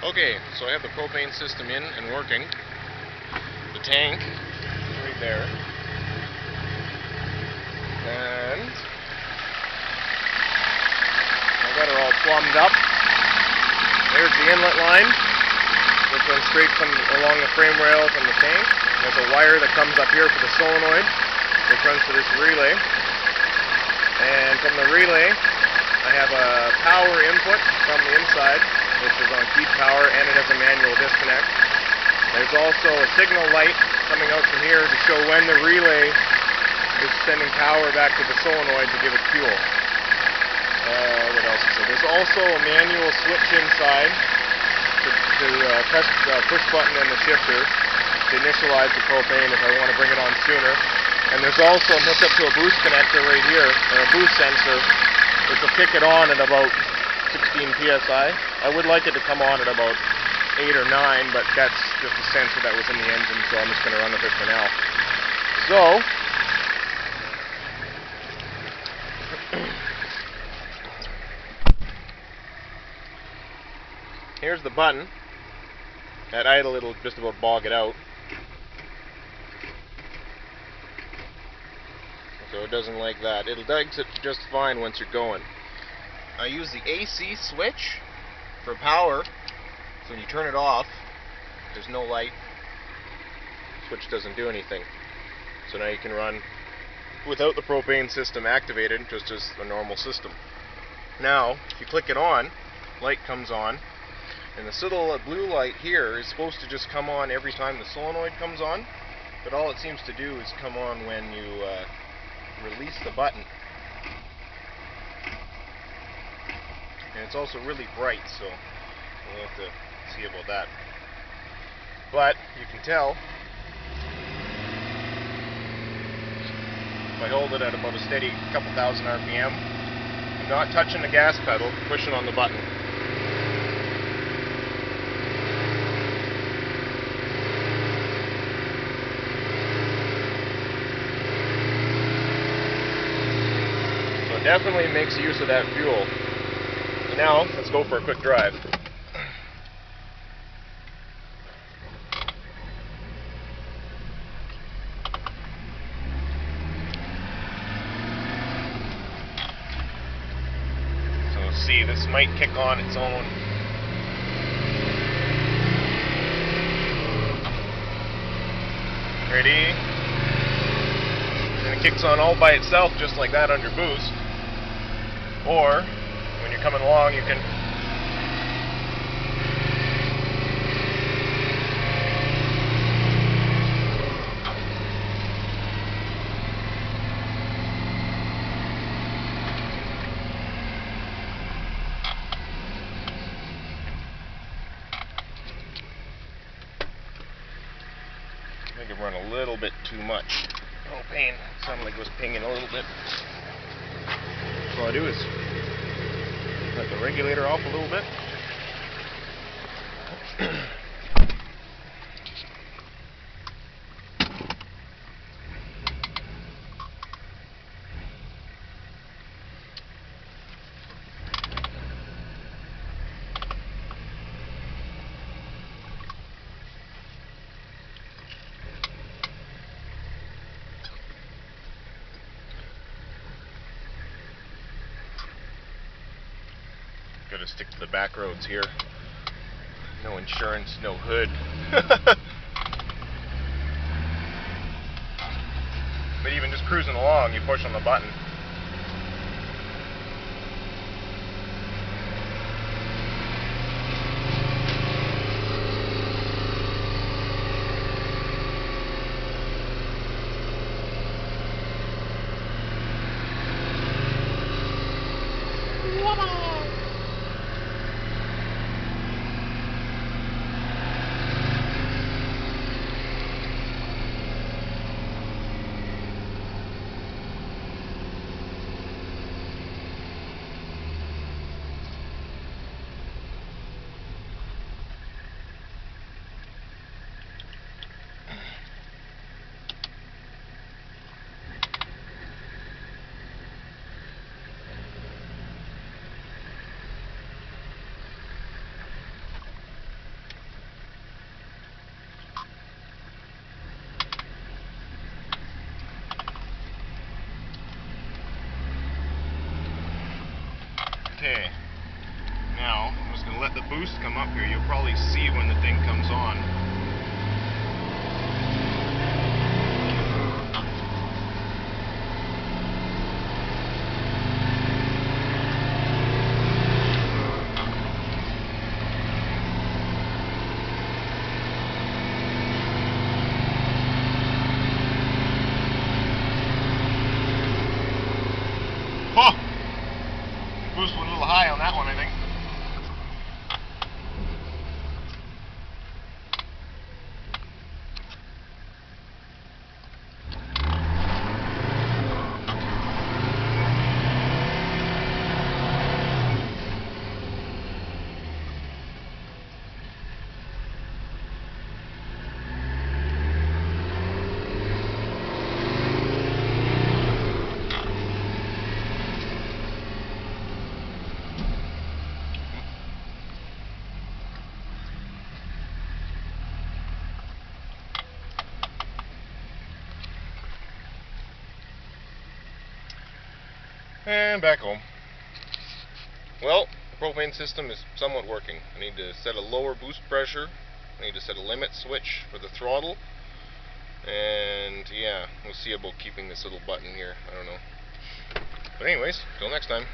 Okay, so I have the propane system in and working. The tank is right there. And I got it all plumbed up. There's the inlet line, which runs straight from along the frame rail from the tank. There's a wire that comes up here for the solenoid, which runs to this relay. And from the relay, I have a power input from the inside, which is on feed power, and it has a manual disconnect. There's also a signal light coming out from here to show when the relay is sending power back to the solenoid to give it fuel. What else is there? There's also a manual switch inside to press the push button and the shifter to initialize the propane if I want to bring it on sooner. And there's also hooked up to a boost connector right here, or a boost sensor, which will kick it on at about 16 psi. I would like it to come on at about 8 or 9, but that's just a sensor that was in the engine, so I'm just going to run with it for now. So, here's the button. At idle, it'll just about bog it out. So it doesn't like that. It'll exit just fine once you're going. I use the AC switch for power. So when you turn it off, there's no light. Switch doesn't do anything. So now you can run without the propane system activated, just as a normal system. Now, if you click it on, light comes on. And this little blue light here is supposed to just come on every time the solenoid comes on. But all it seems to do is come on when you release the button. And it's also really bright, so we'll have to see about that. But you can tell if I hold it at about a steady couple thousand RPM, I'm not touching the gas pedal, pushing on the button. So it definitely makes use of that fuel. Now, let's go for a quick drive. So see, this might kick on its own. Ready? And it kicks on all by itself just like that under boost. Or when you're coming along, you can I think it run a little bit too much. Propane sounded like it was pinging a little bit. So all I do is let the regulator off a little bit. Gotta stick to the back roads here. No insurance, no hood. But even just cruising along, you push on the button. Okay. Now, I'm just going to let the boost come up here. You'll probably see when the thing comes on. Oh! Boost went a little high on that one, I think. And back home. Well, the propane system is somewhat working. I need to set a lower boost pressure. I need to set a limit switch for the throttle. And yeah, we'll see about keeping this little button here. I don't know. But anyways, till next time.